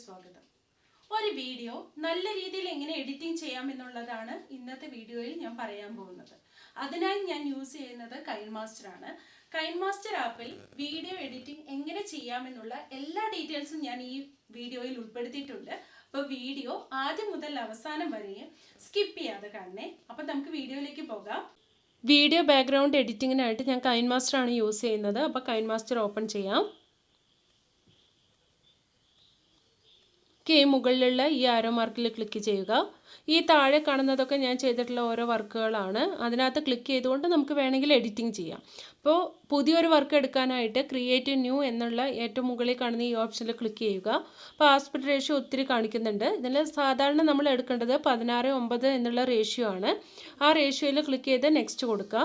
സ്വാഗതം. ഒരു വീഡിയോ നല്ല രീതിയിൽ എങ്ങനെ എഡിറ്റിംഗ് ചെയ്യാമെന്നുള്ളതാണ് ഇന്നത്തെ വീഡിയോയിൽ ഞാൻ പറയാൻ പോകുന്നത്. അതിനായി ഞാൻ യൂസ് ചെയ്യുന്നത് കൈൻമാസ്റ്റർ ആണ്. കൈൻമാസ്റ്റർ ആപ്പിൽ വീഡിയോ എഡിറ്റിംഗ് എങ്ങനെ ചെയ്യാമെന്നുള്ള എല്ലാ ഡീറ്റെയിൽസും ഞാൻ ഈ വീഡിയോയിൽ ഉൾപ്പെടുത്തിയിട്ടുണ്ട്. അപ്പോൾ വീഡിയോ ആദ്യം മുതൽ അവസാനം വരെയും സ്കിപ്പ് ചെയ്യാതെ കാണണേ. അപ്പോൾ നമുക്ക് വീഡിയോയിലേക്ക് പോകാം. വീഡിയോ ബാക്ക്ഗ്രൗണ്ട് എഡിറ്റിങ്ങിനായിട്ട് ഞാൻ കൈൻമാസ്റ്റർ ആണ് യൂസ് ചെയ്യുന്നത്. അപ്പോൾ കൈൻമാസ്റ്റർ ഓപ്പൺ ചെയ്യാം. മുകളിലുള്ള ഈ ആരോ മാർക്കിൽ ക്ലിക്ക് ചെയ്യുക. ഈ താഴെ കാണുന്നതൊക്കെ ഞാൻ ചെയ്തിട്ടുള്ള ഓരോ വർക്കുകളാണ്. അതിനകത്ത് ക്ലിക്ക് ചെയ്തുകൊണ്ട് നമുക്ക് വേണമെങ്കിൽ എഡിറ്റിംഗ് ചെയ്യാം. അപ്പോൾ പുതിയൊരു വർക്ക് എടുക്കാനായിട്ട് ക്രിയേറ്റ് ന്യൂ എന്നുള്ള ഏറ്റവും മുകളിൽ കാണുന്ന ഈ ഓപ്ഷനിൽ ക്ലിക്ക് ചെയ്യുക. അപ്പോൾ ആസ്പെക്ട് റേഷ്യോ ഒത്തിരി കാണിക്കുന്നുണ്ട്. ഇതിൽ സാധാരണ നമ്മൾ എടുക്കേണ്ടത് 16:9 എന്നുള്ള റേഷ്യോ ആണ്. ആ റേഷ്യോയിൽ ക്ലിക്ക് ചെയ്ത് നെക്സ്റ്റ് കൊടുക്കുക.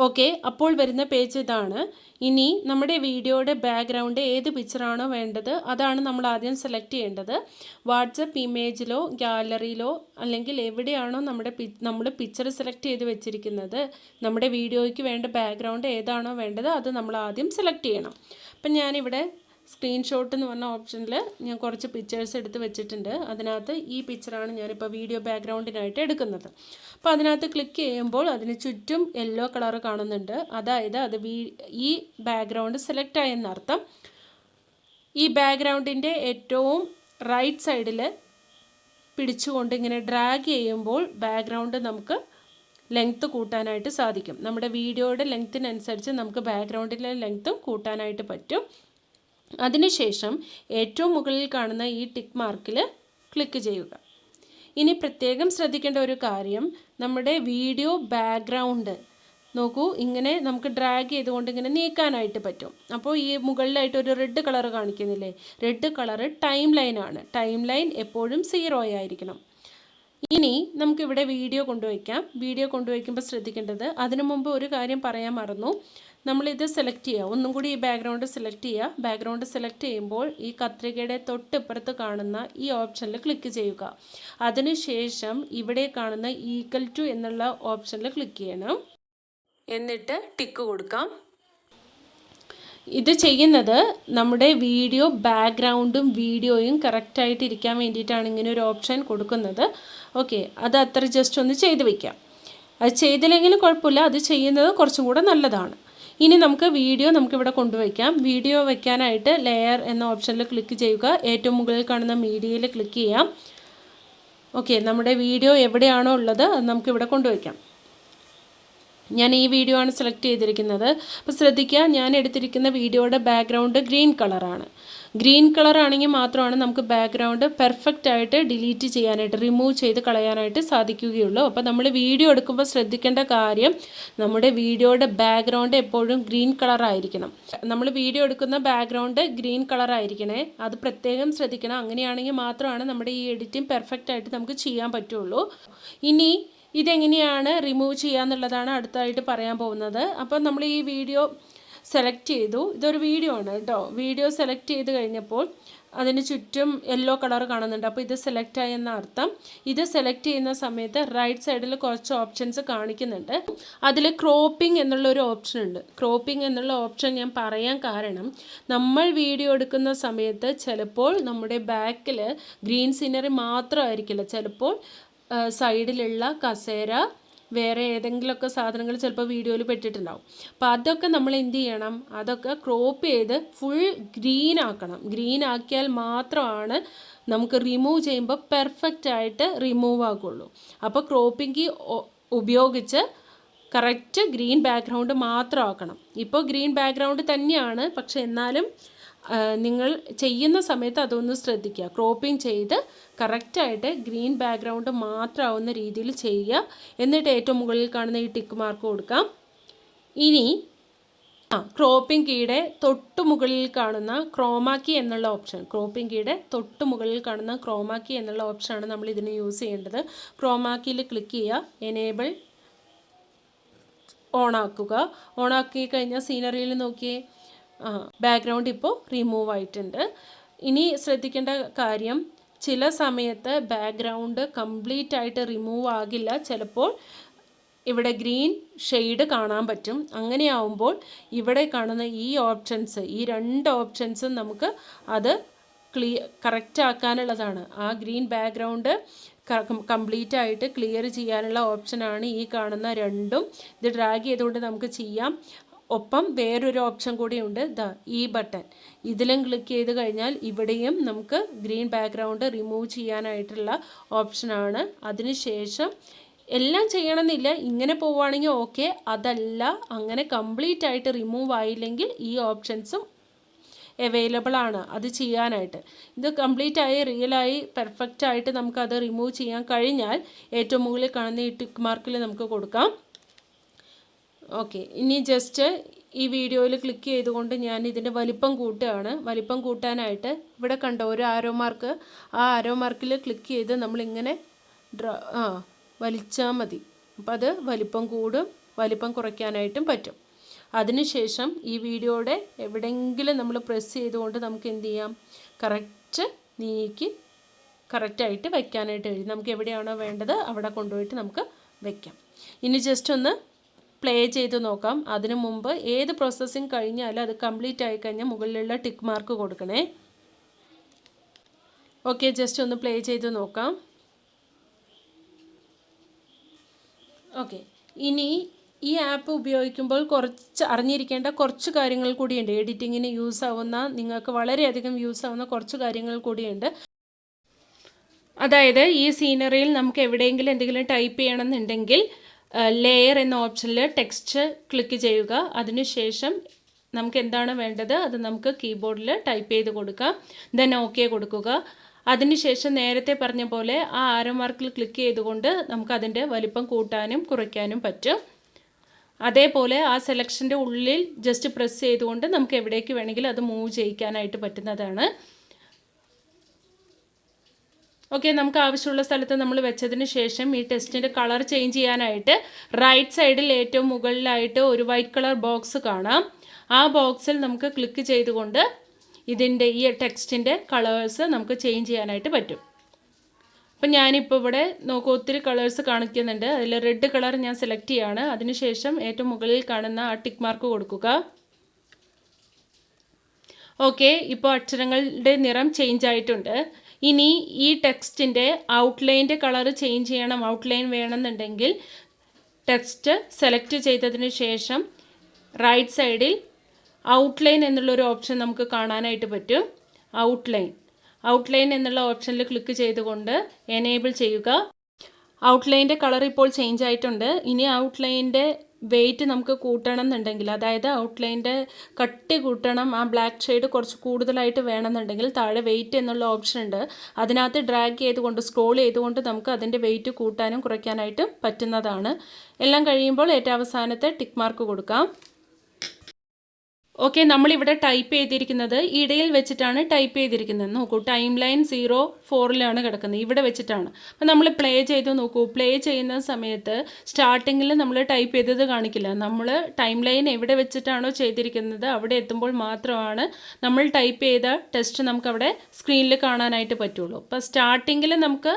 ഓക്കെ, അപ്പോൾ വരുന്ന പേജ് ഇതാണ്. ഇനി നമ്മുടെ വീഡിയോയുടെ ബാക്ക്ഗ്രൗണ്ട് ഏത് പിക്ചറാണോ വേണ്ടത് അതാണ് നമ്മൾ ആദ്യം സെലക്ട് ചെയ്യേണ്ടത്. വാട്സപ്പ് ഇമേജിലോ ഗാലറിയിലോ അല്ലെങ്കിൽ എവിടെയാണോ നമ്മൾ പിക്ചർ സെലക്ട് ചെയ്ത് വെച്ചിരിക്കുന്നത്, നമ്മുടെ വീഡിയോയ്ക്ക് വേണ്ട ബാക്ക്ഗ്രൗണ്ട് ഏതാണോ വേണ്ടത് അത് നമ്മൾ ആദ്യം സെലക്ട് ചെയ്യണം. അപ്പം ഞാനിവിടെ സ്ക്രീൻഷോട്ട് എന്ന് പറഞ്ഞ ഓപ്ഷനിൽ ഞാൻ കുറച്ച് പിക്ചേഴ്സ് എടുത്ത് വെച്ചിട്ടുണ്ട്. അതിനകത്ത് ഈ പിക്ചറാണ് ഞാനിപ്പോൾ വീഡിയോ ബാക്ക്ഗ്രൗണ്ടിനായിട്ട് എടുക്കുന്നത്. അപ്പോൾ അതിനകത്ത് ക്ലിക്ക് ചെയ്യുമ്പോൾ അതിന് ചുറ്റും യെല്ലോ കളർ കാണുന്നുണ്ട്. അതായത് അത് ഈ ബാക്ക്ഗ്രൗണ്ട് സെലക്ട് ആയെന്നർത്ഥം. ഈ ബാക്ക്ഗ്രൗണ്ടിൻ്റെ ഏറ്റവും റൈറ്റ് സൈഡിൽ പിടിച്ചുകൊണ്ട് ഇങ്ങനെ ഡ്രാഗ് ചെയ്യുമ്പോൾ ബാക്ക്ഗ്രൗണ്ട് നമുക്ക് ലെങ്ത്ത് കൂട്ടാനായിട്ട് സാധിക്കും. നമ്മുടെ വീഡിയോയുടെ ലെങ്ത്തിനനുസരിച്ച് നമുക്ക് ബാക്ക്ഗ്രൗണ്ടിലെ ലെങ്ത്തും കൂട്ടാനായിട്ട് പറ്റും. അതിനുശേഷം ഏറ്റവും മുകളിൽ കാണുന്ന ഈ ടിക്ക് മാർക്കിൽ ക്ലിക്ക് ചെയ്യുക. ഇനി പ്രത്യേകം ശ്രദ്ധിക്കേണ്ട ഒരു കാര്യം, നമ്മുടെ വീഡിയോ ബാക്ക്ഗ്രൗണ്ട് നോക്കൂ, ഇങ്ങനെ നമുക്ക് ഡ്രാഗ് ചെയ്തുകൊണ്ട് ഇങ്ങനെ നീക്കാനായിട്ട് പറ്റും. അപ്പോൾ ഈ മുകളിലായിട്ട് ഒരു റെഡ് കളർ കാണിക്കുന്നില്ലേ, റെഡ് കളർ ടൈം ലൈനാണ്. ടൈം ലൈൻ എപ്പോഴും 0 ആയിരിക്കണം. ഇനി നമുക്കിവിടെ വീഡിയോ കൊണ്ടുവയ്ക്കാം. വീഡിയോ കൊണ്ടുവയ്ക്കുമ്പോൾ ശ്രദ്ധിക്കേണ്ടത്, അതിനു മുമ്പ് ഒരു കാര്യം പറയാൻ മറന്നു. നമ്മളിത് സെലക്ട് ചെയ്യുക, ഒന്നും കൂടി ഈ ബാക്ക്ഗ്രൗണ്ട് സെലക്ട് ചെയ്യുക. ബാക്ക്ഗ്രൗണ്ട് സെലക്ട് ചെയ്യുമ്പോൾ ഈ കത്രികയുടെ തൊട്ടിപ്പുറത്ത് കാണുന്ന ഈ ഓപ്ഷനിൽ ക്ലിക്ക് ചെയ്യുക. അതിനുശേഷം ഇവിടെ കാണുന്ന ഈക്വൽ ടു എന്നുള്ള ഓപ്ഷനിൽ ക്ലിക്ക് ചെയ്യണം. എന്നിട്ട് ടിക്ക് കൊടുക്കാം. ഇത് ചെയ്യുന്നത് നമ്മുടെ വീഡിയോ ബാക്ക്ഗ്രൗണ്ടും വീഡിയോയും കറക്റ്റായിട്ട് ഇരിക്കാൻ വേണ്ടിയിട്ടാണ് ഇങ്ങനെ ഒരു ഓപ്ഷൻ കൊടുക്കുന്നത്. ഓക്കെ, അത് അത്ര ജസ്റ്റ് ഒന്ന് ചെയ്ത് വയ്ക്കാം. അത് ചെയ്തില്ലെങ്കിലും കുഴപ്പമില്ല, അത് ചെയ്യുന്നത് കുറച്ചും കൂടെ നല്ലതാണ്. ഇനി നമുക്കിവിടെ കൊണ്ടുവയ്ക്കാം. വീഡിയോ വയ്ക്കാനായിട്ട് ലെയർ എന്ന ഓപ്ഷനിൽ ക്ലിക്ക് ചെയ്യുക. ഏറ്റവും മുകളിൽ കാണുന്ന മീഡിയയിൽ ക്ലിക്ക് ചെയ്യാം. ഓക്കെ, നമ്മുടെ വീഡിയോ എവിടെയാണോ ഉള്ളത് അത് നമുക്കിവിടെ കൊണ്ടുവയ്ക്കാം. ഞാൻ ഈ വീഡിയോ ആണ് സെലക്ട് ചെയ്തിരിക്കുന്നത്. അപ്പോൾ ശ്രദ്ധിക്കുക, ഞാൻ എടുത്തിരിക്കുന്ന വീഡിയോയുടെ ബാക്ക്ഗ്രൗണ്ട് ഗ്രീൻ കളറാണ്. ഗ്രീൻ കളർ ആണെങ്കിൽ മാത്രമാണ് നമുക്ക് ബാക്ക്ഗ്രൗണ്ട് പെർഫെക്റ്റ് ആയിട്ട് ഡിലീറ്റ് ചെയ്യാനായിട്ട്, റിമൂവ് ചെയ്ത് കളയാനായിട്ട് സാധിക്കുകയുള്ളൂ. അപ്പോൾ നമ്മൾ വീഡിയോ എടുക്കുമ്പോൾ ശ്രദ്ധിക്കേണ്ട കാര്യം, നമ്മുടെ വീഡിയോയുടെ ബാക്ക്ഗ്രൗണ്ട് എപ്പോഴും ഗ്രീൻ കളറായിരിക്കണം. നമ്മൾ വീഡിയോ എടുക്കുന്ന ബാക്ക്ഗ്രൗണ്ട് ഗ്രീൻ കളറായിരിക്കണേ, അത് പ്രത്യേകം ശ്രദ്ധിക്കണം. അങ്ങനെയാണെങ്കിൽ മാത്രമാണ് നമ്മുടെ ഈ എഡിറ്റിംഗ് പെർഫെക്റ്റ് ആയിട്ട് നമുക്ക് ചെയ്യാൻ പറ്റുള്ളൂ. ഇനി ഇതെങ്ങനെയാണ് റിമൂവ് ചെയ്യുക എന്നുള്ളതാണ് അടുത്തായിട്ട് പറയാൻ പോകുന്നത്. അപ്പം നമ്മൾ ഈ വീഡിയോ സെലക്ട് ചെയ്തു. ഇതൊരു വീഡിയോ ആണ് കേട്ടോ. വീഡിയോ സെലക്ട് ചെയ്ത് കഴിഞ്ഞപ്പോൾ അതിന് ചുറ്റും യെല്ലോ കളർ കാണുന്നുണ്ട്. അപ്പോൾ ഇത് സെലക്ട് ആയി എന്ന അർത്ഥം. ഇത് സെലക്ട് ചെയ്യുന്ന സമയത്ത് റൈറ്റ് സൈഡിൽ കുറച്ച് ഓപ്ഷൻസ് കാണിക്കുന്നുണ്ട്. അതിൽ ക്രോപ്പിംഗ് എന്നുള്ളൊരു ഓപ്ഷൻ ഉണ്ട്. ക്രോപ്പിംഗ് എന്നുള്ള ഓപ്ഷൻ ഞാൻ പറയാൻ കാരണം, നമ്മൾ വീഡിയോ എടുക്കുന്ന സമയത്ത് ചിലപ്പോൾ നമ്മുടെ ബാക്കിൽ ഗ്രീൻ സീനറി മാത്രമായിരിക്കില്ല, ചിലപ്പോൾ സൈഡിലുള്ള കസേര, വേറെ ഏതെങ്കിലുമൊക്കെ സാധനങ്ങൾ ചിലപ്പോൾ വീഡിയോയിൽ പെട്ടിട്ടുണ്ടാവും. അപ്പോൾ അതൊക്കെ നമ്മൾ എന്ത് ചെയ്യണം, അതൊക്കെ ക്രോപ്പ് ചെയ്ത് ഫുൾ ഗ്രീൻ ആക്കണം. ഗ്രീൻ ആക്കിയാൽ മാത്രമാണ് നമുക്ക് റിമൂവ് ചെയ്യുമ്പോൾ പെർഫെക്റ്റ് ആയിട്ട് റിമൂവ് ആകുള്ളൂ. അപ്പോൾ ക്രോപ്പിംഗ് ഉപയോഗിച്ച് കറക്റ്റ് ഗ്രീൻ ബാക്ക്ഗ്രൗണ്ട് മാത്രം ആക്കണം. ഇപ്പോൾ ഗ്രീൻ ബാക്ക്ഗ്രൗണ്ട് തന്നെയാണ്, പക്ഷെ എന്നാലും നിങ്ങൾ ചെയ്യുന്ന സമയത്ത് അതൊന്ന് ശ്രദ്ധിക്കുക. ക്രോപ്പിംഗ് ചെയ്ത് കറക്റ്റായിട്ട് ഗ്രീൻ ബാക്ക്ഗ്രൗണ്ട് മാത്രമാവുന്ന രീതിയിൽ ചെയ്യുക. എന്നിട്ട് ഏറ്റവും മുകളിൽ കാണുന്ന ഈ ടിക്ക് മാർക്ക് കൊടുക്കാം. ഇനി ക്രോപ്പിംഗ് കീയുടെ തൊട്ട് മുകളിൽ കാണുന്ന ക്രോമാക്കി എന്നുള്ള ഓപ്ഷൻ, ക്രോപ്പിംഗ് കീയുടെ തൊട്ട് മുകളിൽ കാണുന്ന ക്രോമാക്കി എന്നുള്ള ഓപ്ഷനാണ് നമ്മൾ ഇതിന് യൂസ് ചെയ്യേണ്ടത്. ക്രോമാക്കിയിൽ ക്ലിക്ക് ചെയ്യുക. എനേബിൾ ഓണാക്കുക. ഓണാക്കി കഴിഞ്ഞാൽ സീനറിയിൽ നോക്കിയേ, ബാക്ക്ഗ്രൗണ്ട് ഇപ്പോൾ റിമൂവ് ആയിട്ടുണ്ട്. ഇനി ശ്രദ്ധിക്കേണ്ട കാര്യം, ചില സമയത്ത് ബാക്ക്ഗ്രൗണ്ട് കംപ്ലീറ്റ് ആയിട്ട് റിമൂവ് ആകില്ല. ചിലപ്പോൾ ഇവിടെ ഗ്രീൻ ഷെയ്ഡ് കാണാൻ പറ്റും. അങ്ങനെയാവുമ്പോൾ ഇവിടെ കാണുന്ന ഈ ഓപ്ഷൻസ്, ഈ രണ്ട് ഓപ്ഷൻസും നമുക്ക് അത് കറക്റ്റ് ആക്കാനുള്ളതാണ്. ആ ഗ്രീൻ ബാക്ക്ഗ്രൗണ്ട് കംപ്ലീറ്റ് ആയിട്ട് ക്ലിയർ ചെയ്യാനുള്ള ഓപ്ഷനാണ് ഈ കാണുന്ന രണ്ടും. ഇത് ഡ്രാഗ് ചെയ്തുകൊണ്ട് നമുക്ക് ചെയ്യാം. ഒപ്പം വേറൊരു ഓപ്ഷൻ കൂടിയുണ്ട്, ഈ ബട്ടൺ. ഇതിലും ക്ലിക്ക് ചെയ്ത് കഴിഞ്ഞാൽ ഇവിടെയും നമുക്ക് ഗ്രീൻ ബാക്ക്ഗ്രൗണ്ട് റിമൂവ് ചെയ്യാനായിട്ടുള്ള ഓപ്ഷനാണ്. അതിനുശേഷം എല്ലാം ചെയ്യണമെന്നില്ല, ഇങ്ങനെ പോവുകയാണെങ്കിൽ ഓക്കെ. അതല്ല, അങ്ങനെ കംപ്ലീറ്റ് ആയിട്ട് റിമൂവ് ആയില്ലെങ്കിൽ ഈ ഓപ്ഷൻസും അവൈലബിൾ ആണ് അത് ചെയ്യാനായിട്ട്. ഇത് കംപ്ലീറ്റ് ആയി റിയലായി പെർഫെക്റ്റ് ആയിട്ട് നമുക്കത് റിമൂവ് ചെയ്യാൻ കഴിഞ്ഞാൽ ഏറ്റവും മുകളിൽ കാണുന്ന ഈ ടിക്ക് മാർക്കിൽ നമുക്ക് കൊടുക്കാം. ഓക്കെ, ഇനി ജസ്റ്റ് ഈ വീഡിയോയിൽ ക്ലിക്ക് ചെയ്തുകൊണ്ട് ഞാൻ ഇതിൻ്റെ വലിപ്പം കൂട്ടുകയാണ്. വലിപ്പം കൂട്ടാനായിട്ട് ഇവിടെ കണ്ടോ ഒരു ആരോ മാർക്ക്, ആ ആരോ മാർക്കിൽ ക്ലിക്ക് ചെയ്ത് നമ്മളിങ്ങനെ വലിച്ചാൽ മതി. അപ്പോൾ അത് വലിപ്പം കൂടും, വലിപ്പം കുറയ്ക്കാനായിട്ടും പറ്റും. അതിനുശേഷം ഈ വീഡിയോയുടെ എവിടെയെങ്കിലും നമ്മൾ പ്രസ് ചെയ്തുകൊണ്ട് നമുക്ക് എന്ത് ചെയ്യാം, കറക്റ്റ് നീക്കി കറക്റ്റായിട്ട് വയ്ക്കാനായിട്ട് കഴിയും. നമുക്ക് എവിടെയാണോ വേണ്ടത് അവിടെ കൊണ്ടുപോയിട്ട് നമുക്ക് വയ്ക്കാം. ഇനി ജസ്റ്റ് ഒന്ന് പ്ലേ ചെയ്ത് നോക്കാം. അതിനു മുമ്പ് ഏത് പ്രോസസ്സിങ് കഴിഞ്ഞാലും അത് കംപ്ലീറ്റ് ആയി കഴിഞ്ഞാൽ മുകളിലുള്ള ടിക്ക് മാർക്ക് കൊടുക്കണേ. ഓക്കെ, ജസ്റ്റ് ഒന്ന് പ്ലേ ചെയ്ത് നോക്കാം. ഓക്കെ, ഇനി ഈ ആപ്പ് ഉപയോഗിക്കുമ്പോൾ അറിഞ്ഞിരിക്കേണ്ട കുറച്ച് കാര്യങ്ങൾ കൂടിയുണ്ട്. എഡിറ്റിങ്ങിന് യൂസ് ആവുന്ന, നിങ്ങൾക്ക് വളരെയധികം യൂസ് ആവുന്ന കുറച്ച് കാര്യങ്ങൾ കൂടിയുണ്ട്. അതായത് ഈ സീനറിയിൽ നമുക്ക് എവിടെയെങ്കിലും എന്തെങ്കിലും ടൈപ്പ് ചെയ്യണമെന്നുണ്ടെങ്കിൽ ലെയർ എന്ന ഓപ്ഷനിൽ ടെക്സ്റ്റ് ക്ലിക്ക് ചെയ്യുക. അതിനുശേഷം നമുക്ക് എന്താണ് വേണ്ടത് അത് നമുക്ക് കീബോർഡിൽ ടൈപ്പ് ചെയ്ത് കൊടുക്കാം. ദെൻ ഓക്കെ കൊടുക്കുക. അതിനുശേഷം നേരത്തെ പറഞ്ഞ പോലെ ആ ആരോ മാർക്കിൽ ക്ലിക്ക് ചെയ്തുകൊണ്ട് നമുക്ക് അതിൻ്റെ വലിപ്പം കൂട്ടാനും കുറയ്ക്കാനും പറ്റും. അതേപോലെ ആ സെലക്ഷൻ്റെ ഉള്ളിൽ ജസ്റ്റ് പ്രസ് ചെയ്തുകൊണ്ട് നമുക്ക് എവിടേക്ക് വേണമെങ്കിലും അത് മൂവ് ചെയ്യിക്കാനായിട്ട് പറ്റുന്നതാണ്. ഓക്കെ, നമുക്ക് ആവശ്യമുള്ള സ്ഥലത്ത് നമ്മൾ വെച്ചതിന് ശേഷം ഈ ടെക്സ്റ്റിൻ്റെ കളർ ചേഞ്ച് ചെയ്യാനായിട്ട് റൈറ്റ് സൈഡിൽ ഏറ്റവും മുകളിലായിട്ട് ഒരു വൈറ്റ് കളർ ബോക്സ് കാണാം. ആ ബോക്സിൽ നമുക്ക് ക്ലിക്ക് ചെയ്തുകൊണ്ട് ഇതിൻ്റെ ഈ ടെക്സ്റ്റിൻ്റെ കളേഴ്സ് നമുക്ക് ചേഞ്ച് ചെയ്യാനായിട്ട് പറ്റും. അപ്പം ഞാനിപ്പോൾ ഇവിടെ നോക്കൂ ഒത്തിരി കളേഴ്സ് കാണിക്കുന്നുണ്ട്. അതിൽ റെഡ് കളർ ഞാൻ സെലക്ട് ചെയ്യാണ്. അതിനുശേഷം ഏറ്റവും മുകളിൽ കാണുന്ന ആ ടിക്ക് മാർക്ക് കൊടുക്കുക. ഓക്കെ, ഇപ്പോൾ അക്ഷരങ്ങളുടെ നിറം ചേഞ്ച് ആയിട്ടുണ്ട്. ഇനി ഈ ടെക്സ്റ്റിൻ്റെ ഔട്ട്ലൈൻ്റെ കളർ ചേഞ്ച് ചെയ്യണം, ഔട്ട്ലൈൻ വേണമെന്നുണ്ടെങ്കിൽ ടെക്സ്റ്റ് സെലക്ട് ചെയ്തതിന് ശേഷം റൈറ്റ് സൈഡിൽ ഔട്ട്ലൈൻ എന്നുള്ളൊരു ഓപ്ഷൻ നമുക്ക് കാണാനായിട്ട് പറ്റും. ഔട്ട്ലൈൻ എന്നുള്ള ഓപ്ഷനിൽ ക്ലിക്ക് ചെയ്തുകൊണ്ട് എനേബിൾ ചെയ്യുക. ഔട്ട്ലൈൻ്റെ കളർ ഇപ്പോൾ ചേഞ്ച് ആയിട്ടുണ്ട്. ഇനി ഔട്ട്ലൈൻ്റെ വെയിറ്റ് നമുക്ക് കൂട്ടണം എന്നുണ്ടെങ്കിൽ, അതായത് ഔട്ട്ലൈൻ്റെ കട്ടി കൂട്ടണം, ആ ബ്ലാക്ക് ഷെയ്ഡ് കുറച്ച് കൂടുതലായിട്ട് വേണമെന്നുണ്ടെങ്കിൽ താഴെ വെയിറ്റ് എന്നുള്ള ഓപ്ഷൻ ഉണ്ട്. അതിനകത്ത് ഡ്രാഗ് ചെയ്തുകൊണ്ട് സ്ക്രോൾ ചെയ്തുകൊണ്ട് നമുക്ക് അതിൻ്റെ വെയിറ്റ് കൂട്ടാനും കുറയ്ക്കാനായിട്ടും പറ്റുന്നതാണ്. എല്ലാം കഴിയുമ്പോൾ ഏറ്റവും അവസാനത്തെ ടിക്ക് മാർക്ക് കൊടുക്കാം. ഓക്കെ, നമ്മളിവിടെ ടൈപ്പ് ചെയ്തിരിക്കുന്നത് ഇടയിൽ വെച്ചിട്ടാണ് ടൈപ്പ് ചെയ്തിരിക്കുന്നത്. നോക്കൂ, ടൈം ലൈൻ 04 കിടക്കുന്നത്, ഇവിടെ വെച്ചിട്ടാണ്. അപ്പോൾ നമ്മൾ പ്ലേ ചെയ്ത് നോക്കൂ. പ്ലേ ചെയ്യുന്ന സമയത്ത് സ്റ്റാർട്ടിങ്ങിൽ നമ്മൾ ടൈപ്പ് ചെയ്തത് കാണിക്കില്ല. നമ്മൾ ടൈം ലൈൻ എവിടെ വെച്ചിട്ടാണോ ചെയ്തിരിക്കുന്നത് അവിടെ എത്തുമ്പോൾ മാത്രമാണ് നമ്മൾ ടൈപ്പ് ചെയ്ത ടെസ്റ്റ് നമുക്കവിടെ സ്ക്രീനിൽ കാണാനായിട്ട് പറ്റുള്ളൂ. അപ്പോൾ സ്റ്റാർട്ടിങ്ങിൽ നമുക്ക്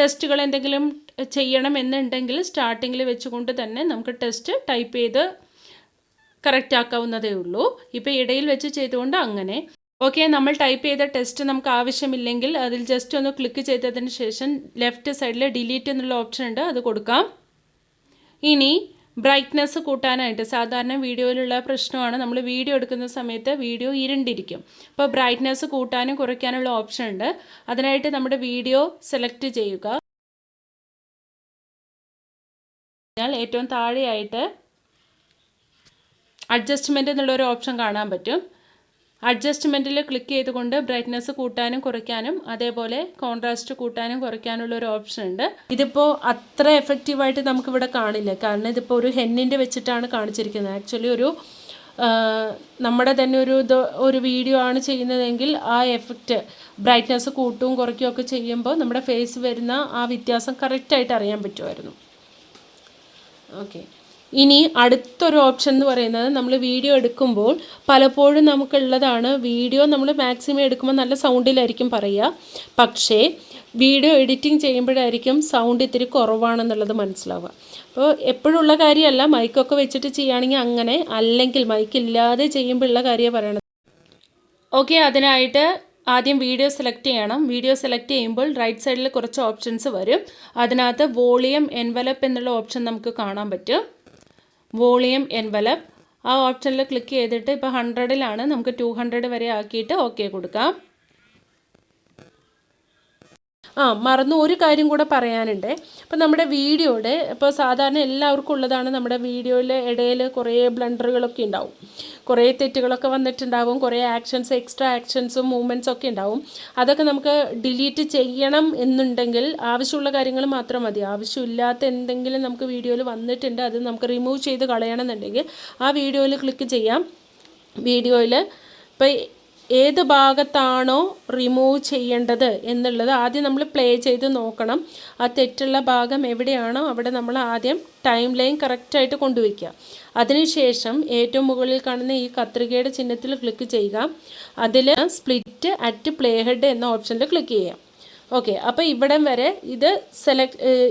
ടെസ്റ്റുകൾ എന്തെങ്കിലും ചെയ്യണമെന്നുണ്ടെങ്കിൽ സ്റ്റാർട്ടിങ്ങിൽ വെച്ചുകൊണ്ട് തന്നെ നമുക്ക് ടെസ്റ്റ് ടൈപ്പ് ചെയ്ത് കറക്റ്റ് ആക്കാവുന്നതേ ഉള്ളൂ. ഇപ്പോൾ ഇടയിൽ വെച്ച് ചെയ്തുകൊണ്ട് അങ്ങനെ. ഓക്കെ, നമ്മൾ ടൈപ്പ് ചെയ്ത ടെസ്റ്റ് നമുക്ക് ആവശ്യമില്ലെങ്കിൽ അതിൽ ജസ്റ്റ് ഒന്ന് ക്ലിക്ക് ചെയ്തതിന് ശേഷം ലെഫ്റ്റ് സൈഡിൽ ഡിലീറ്റ് എന്നുള്ള ഓപ്ഷൻ ഉണ്ട്, അത് കൊടുക്കാം. ഇനി ബ്രൈറ്റ്നെസ് കൂട്ടാനായിട്ട്, സാധാരണ വീഡിയോയിലുള്ള പ്രശ്നമാണ്, നമ്മൾ വീഡിയോ എടുക്കുന്ന സമയത്ത് വീഡിയോ ഇരുണ്ടിരിക്കും. അപ്പോൾ ബ്രൈറ്റ്നെസ് കൂട്ടാനും കുറയ്ക്കാനുള്ള ഓപ്ഷൻ ഉണ്ട്. അതിനായിട്ട് നമ്മുടെ വീഡിയോ സെലക്ട് ചെയ്യുക. ഏറ്റവും താഴെയായിട്ട് അഡ്ജസ്റ്റ്മെൻറ്റ് എന്നുള്ളൊരു ഓപ്ഷൻ കാണാൻ പറ്റും. അഡ്ജസ്റ്റ്മെൻറ്റിൽ ക്ലിക്ക് ചെയ്തുകൊണ്ട് ബ്രൈറ്റ്നസ് കൂട്ടാനും കുറയ്ക്കാനും അതേപോലെ കോൺട്രാസ്റ്റ് കൂട്ടാനും കുറയ്ക്കാനുള്ള ഒരു ഓപ്ഷൻ ഉണ്ട്. ഇതിപ്പോൾ അത്ര എഫക്റ്റീവായിട്ട് നമുക്കിവിടെ കാണില്ല, കാരണം ഇതിപ്പോൾ ഒരു ഹെന്നിൻ്റെ വെച്ചിട്ടാണ് കാണിച്ചിരിക്കുന്നത്. ആക്ച്വലി നമ്മുടെ തന്നെ ഒരു വീഡിയോ ആണ് ചെയ്യുന്നതെങ്കിൽ ആ എഫക്റ്റ് ബ്രൈറ്റ്നസ് കൂട്ടും കുറയ്ക്കുകയും ഒക്കെ ചെയ്യുമ്പോൾ നമ്മുടെ ഫേസ് വരുന്ന ആ വ്യത്യാസം കറക്റ്റായിട്ട് അറിയാൻ പറ്റുമായിരുന്നു. ഓക്കെ, ഇനി അടുത്തൊരു ഓപ്ഷൻ എന്ന് പറയുന്നത്, നമ്മൾ വീഡിയോ എടുക്കുമ്പോൾ പലപ്പോഴും നമുക്കുള്ളതാണ്, വീഡിയോ നമ്മൾ മാക്സിമം എടുക്കുമ്പോൾ നല്ല സൗണ്ടിലായിരിക്കും പറയുക, പക്ഷേ വീഡിയോ എഡിറ്റിംഗ് ചെയ്യുമ്പോഴായിരിക്കും സൗണ്ട് ഇത്തിരി കുറവാണെന്നുള്ളത് മനസ്സിലാവുക. അപ്പോൾ എപ്പോഴുള്ള കാര്യമല്ല, മൈക്കൊക്കെ വെച്ചിട്ട് ചെയ്യുകയാണെങ്കിൽ അങ്ങനെ, അല്ലെങ്കിൽ മൈക്കില്ലാതെ ചെയ്യുമ്പോൾ ഉള്ള കാര്യമാണ് പറയണത്. ഓക്കെ, അതിനായിട്ട് ആദ്യം വീഡിയോ സെലക്ട് ചെയ്യണം. വീഡിയോ സെലക്ട് ചെയ്യുമ്പോൾ റൈറ്റ് സൈഡിൽ കുറച്ച് ഓപ്ഷൻസ് വരും. അതിനകത്ത് വോളിയം എൻവലപ്പ് എന്നുള്ള ഓപ്ഷൻ നമുക്ക് കാണാൻ പറ്റും. വോളിയം എൻവലപ്പ് ആ ഓപ്ഷനിൽ ക്ലിക്ക് ചെയ്തിട്ട് ഇപ്പോൾ 100-ലാണ്, നമുക്ക് 200 വരെ ആക്കിയിട്ട് ഓക്കെ കൊടുക്കാം. മറന്നു ഒരു കാര്യം കൂടെ പറയാനുണ്ട്. ഇപ്പോൾ നമ്മുടെ വീഡിയോയുടെ ഇപ്പോൾ സാധാരണ എല്ലാവർക്കും ഉള്ളതാണ്, നമ്മുടെ വീഡിയോയിൽ ഇടയിൽ കുറേ ബ്ലണ്ടറുകളൊക്കെ ഉണ്ടാവും, കുറേ തെറ്റുകളൊക്കെ വന്നിട്ടുണ്ടാവും, കുറേ ആക്ഷൻസ് എക്സ്ട്രാ ആക്ഷൻസും മൂവ്മെൻറ്റ്സും ഒക്കെ ഉണ്ടാവും. അതൊക്കെ നമുക്ക് ഡിലീറ്റ് ചെയ്യണം എന്നുണ്ടെങ്കിൽ ആവശ്യമുള്ള കാര്യങ്ങൾ മാത്രം മതി. ആവശ്യമില്ലാത്ത എന്തെങ്കിലും നമുക്ക് വീഡിയോയിൽ വന്നിട്ടുണ്ട്, അത് നമുക്ക് റിമൂവ് ചെയ്ത് കളയണമെന്നുണ്ടെങ്കിൽ ആ വീഡിയോയിൽ ക്ലിക്ക് ചെയ്യാം. വീഡിയോയിൽ ഇപ്പോൾ ഏത് ഭാഗത്താണോ റിമൂവ് ചെയ്യേണ്ടത് എന്നുള്ളത് ആദ്യം നമ്മൾ പ്ലേ ചെയ്ത് നോക്കണം. ആ തെറ്റുള്ള ഭാഗം എവിടെയാണോ അവിടെ നമ്മൾ ആദ്യം ടൈം ലൈൻ കറക്റ്റായിട്ട് കൊണ്ടുവയ്ക്കുക. അതിനുശേഷം ഏറ്റവും മുകളിൽ കാണുന്ന ഈ കത്രികയുടെ ചിഹ്നത്തിൽ ക്ലിക്ക് ചെയ്യുക. അതിൽ സ്പ്ലിറ്റ് അറ്റ് പ്ലേ ഹെഡ് എന്ന ഓപ്ഷനിൽ ക്ലിക്ക് ചെയ്യാം. ഓക്കെ, അപ്പോൾ ഇവിടം വരെ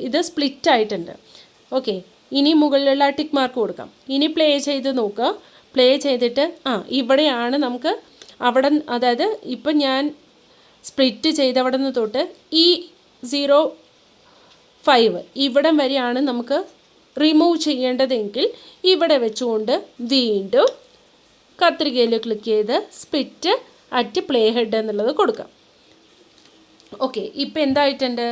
ഇത് സ്പ്ലിറ്റ് ആയിട്ടുണ്ട്. ഓക്കെ, ഇനി മുകളിലുള്ള ടിക്ക് മാർക്ക് കൊടുക്കാം. ഇനി പ്ലേ ചെയ്ത് നോക്കുക. പ്ലേ ചെയ്തിട്ട് ഇവിടെയാണ് നമുക്ക് അവിടെ, അതായത് ഇപ്പം ഞാൻ സ്പ്ലിറ്റ് ചെയ്തവിടെ നിന്ന് തൊട്ട് ഈ 05 ഇവിടം വരെയാണ് നമുക്ക് റിമൂവ് ചെയ്യേണ്ടതെങ്കിൽ ഇവിടെ വെച്ചുകൊണ്ട് വീണ്ടും കത്രികയിൽ ക്ലിക്ക് ചെയ്ത് സ്പ്ലിറ്റ് അറ്റ് പ്ലേ ഹെഡ് എന്നുള്ളത് കൊടുക്കാം. ഓക്കെ, ഇപ്പം എന്തായിട്ടുണ്ട്,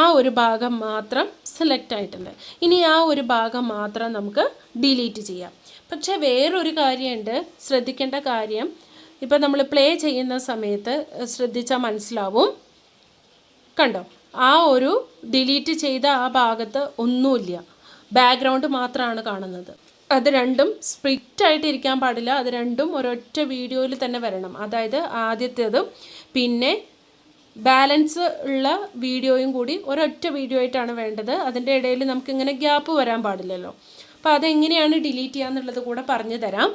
ആ ഒരു ഭാഗം മാത്രം സെലക്ട് ആയിട്ടുണ്ട്. ഇനി ആ ഒരു ഭാഗം മാത്രം നമുക്ക് ഡിലീറ്റ് ചെയ്യാം. പക്ഷേ വേറൊരു കാര്യമുണ്ട്, ശ്രദ്ധിക്കേണ്ട കാര്യം. ഇപ്പോൾ നമ്മൾ പ്ലേ ചെയ്യുന്ന സമയത്ത് ശ്രദ്ധിച്ചാൽ മനസ്സിലാവും, കണ്ടോ, ആ ഒരു ഡിലീറ്റ് ചെയ്ത ആ ഭാഗത്ത് ഒന്നുമില്ല, ബാക്ക്ഗ്രൗണ്ട് മാത്രമാണ് കാണുന്നത്. അത് രണ്ടും സ്പ്ലിറ്റ് ആയിട്ട് ഇരിക്കാൻ പാടില്ല. അത് രണ്ടും ഒരൊറ്റ വീഡിയോയിൽ തന്നെ വരണം. അതായത് ആദ്യത്തേതും പിന്നെ ബാലൻസ് ഉള്ള വീഡിയോയും കൂടി ഒരൊറ്റ വീഡിയോ ആയിട്ടാണ് വേണ്ടത്. അതിൻ്റെ ഇടയിൽ നമുക്കിങ്ങനെ ഗ്യാപ്പ് വരാൻ പാടില്ലല്ലോ. അപ്പോൾ അതെങ്ങനെയാണ് ഡിലീറ്റ് ചെയ്യാന്നുള്ളത് കൂടെ പറഞ്ഞു തരാം.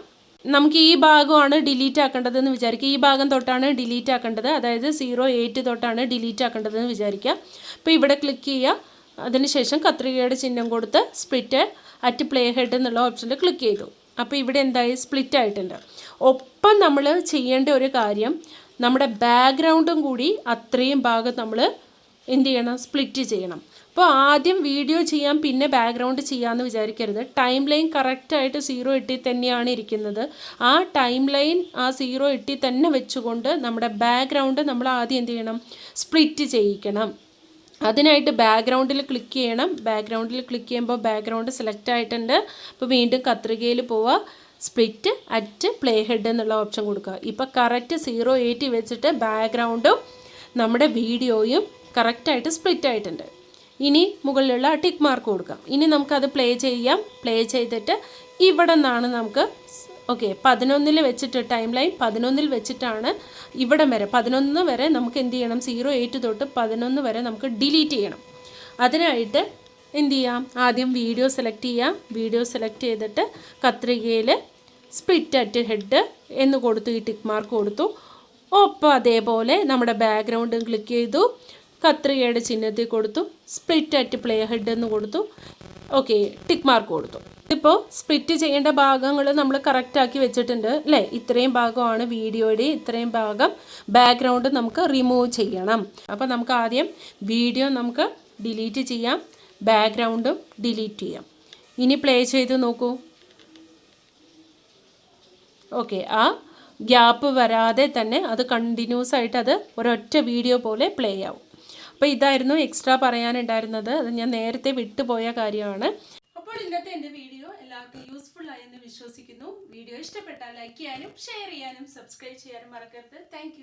നമുക്ക് ഈ ഭാഗമാണ് ഡിലീറ്റ് ആക്കേണ്ടതെന്ന് വിചാരിക്കുക. ഈ ഭാഗം തൊട്ടാണ് ഡിലീറ്റ് ആക്കേണ്ടത്, അതായത് 08 തൊട്ടാണ് ഡിലീറ്റ് ആക്കേണ്ടതെന്ന് വിചാരിക്കുക. അപ്പോൾ ഇവിടെ ക്ലിക്ക് ചെയ്യുക. അതിനുശേഷം കത്രികയുടെ ചിഹ്നം കൊടുത്ത് സ്പ്ലിറ്റ് അറ്റ് പ്ലേ ഹെഡ് എന്നുള്ള ഓപ്ഷനിൽ ക്ലിക്ക് ചെയ്തു. അപ്പോൾ ഇവിടെ എന്തായി, സ്പ്ലിറ്റ് ആയിട്ടുണ്ട്. ഒപ്പം നമ്മൾ ചെയ്യേണ്ട ഒരു കാര്യം, നമ്മുടെ ബാക്ക്ഗ്രൗണ്ടും കൂടി അത്രയും ഭാഗം നമ്മൾ എന്ത് ചെയ്യണം, സ്പ്ലിറ്റ് ചെയ്യണം. അപ്പോൾ ആദ്യം വീഡിയോ ചെയ്യാം പിന്നെ ബാക്ക്ഗ്രൗണ്ട് ചെയ്യാമെന്ന് വിചാരിക്കരുത്. ടൈം ലൈൻ കറക്റ്റായിട്ട് 08 തന്നെയാണ് ഇരിക്കുന്നത്. ആ ടൈം ലൈൻ ആ 08 തന്നെ വെച്ചുകൊണ്ട് നമ്മുടെ ബാക്ക്ഗ്രൗണ്ട് നമ്മൾ ആദ്യം എന്ത് ചെയ്യണം, സ്പ്ലിറ്റ് ചെയ്യിക്കണം. അതിനായിട്ട് ബാക്ക്ഗ്രൗണ്ടിൽ ക്ലിക്ക് ചെയ്യണം. ബാക്ക്ഗ്രൗണ്ടിൽ ക്ലിക്ക് ചെയ്യുമ്പോൾ ബാക്ക്ഗ്രൗണ്ട് സെലക്ട് ആയിട്ടുണ്ട്. അപ്പോൾ വീണ്ടും കത്രികയിൽ പോവുക, സ്പ്ലിറ്റ് അറ്റ് പ്ലേ ഹെഡ് എന്നുള്ള ഓപ്ഷൻ കൊടുക്കുക. ഇപ്പോൾ കറക്റ്റ് 08 വെച്ചിട്ട് ബാക്ക്ഗ്രൗണ്ടും നമ്മുടെ വീഡിയോയും കറക്റ്റായിട്ട് സ്പ്ലിറ്റ് ആയിട്ടുണ്ട്. ഇനി മുകളിലുള്ള ടിക്ക് മാർക്ക് കൊടുക്കാം. ഇനി നമുക്കത് പ്ലേ ചെയ്യാം. പ്ലേ ചെയ്തിട്ട് ഇവിടെ നിന്നാണ് നമുക്ക് 11 വെച്ചിട്ട് ടൈം ലൈൻ 11 വെച്ചിട്ടാണ് ഇവിടം വരെ 11 വരെ നമുക്ക് എന്ത് ചെയ്യണം, 08 തൊട്ട് 11 വരെ നമുക്ക് ഡിലീറ്റ് ചെയ്യണം. അതിനായിട്ട് എന്ത് ചെയ്യാം, ആദ്യം വീഡിയോ സെലക്ട് ചെയ്യാം. വീഡിയോ സെലക്ട് ചെയ്തിട്ട് കത്രികയിൽ സ്പ്ലിറ്റ് അറ്റ് ഹെഡ് എന്ന് കൊടുത്തു, ഈ ടിക്ക് മാർക്ക് കൊടുത്തു. ഒപ്പം അതേപോലെ നമ്മുടെ ബാക്ക്ഗ്രൗണ്ടും ക്ലിക്ക് ചെയ്തു, കത്രികയുടെ ചിഹ്നത്തിൽ കൊടുത്തു, സ്പ്ലിറ്റ് അറ്റ് പ്ലേ ഹെഡ് എന്ന് കൊടുത്തു. ഓക്കെ, ടിക്ക് മാർക്ക് കൊടുത്തു. ഇപ്പോൾ സ്പ്ലിറ്റ് ചെയ്യേണ്ട ഭാഗങ്ങൾ നമ്മൾ കറക്റ്റാക്കി വെച്ചിട്ടുണ്ട് അല്ലേ. ഇത്രയും ഭാഗമാണ് വീഡിയോയുടെ, ഇത്രയും ഭാഗം ബാക്ക്ഗ്രൗണ്ട് നമുക്ക് റിമൂവ് ചെയ്യണം. അപ്പോൾ നമുക്ക് ആദ്യം വീഡിയോ നമുക്ക് ഡിലീറ്റ് ചെയ്യാം, ബാക്ക്ഗ്രൗണ്ടും ഡിലീറ്റ് ചെയ്യാം. ഇനി പ്ലേ ചെയ്ത് നോക്കൂ. ഓക്കെ, ആ ഗ്യാപ്പ് വരാതെ തന്നെ അത് കണ്ടിന്യൂസ് ആയിട്ട് അത് ഒരൊറ്റ വീഡിയോ പോലെ പ്ലേ ആവും. അപ്പോൾ ഇതായിരുന്നു എക്സ്ട്രാ പറയാനുണ്ടായിരുന്നത്. അത് ഞാൻ നേരത്തെ വിട്ടുപോയ കാര്യമാണ്. അപ്പോൾ ഇന്നത്തെ എൻ്റെ വീഡിയോ എല്ലാവർക്കും യൂസ്ഫുൾ ആയെന്ന് വിശ്വസിക്കുന്നു. വീഡിയോ ഇഷ്ടപ്പെട്ടാൽ ലൈക്ക് ചെയ്യാനും ഷെയർ ചെയ്യാനും സബ്സ്ക്രൈബ് ചെയ്യാനും മറക്കരുത്. താങ്ക്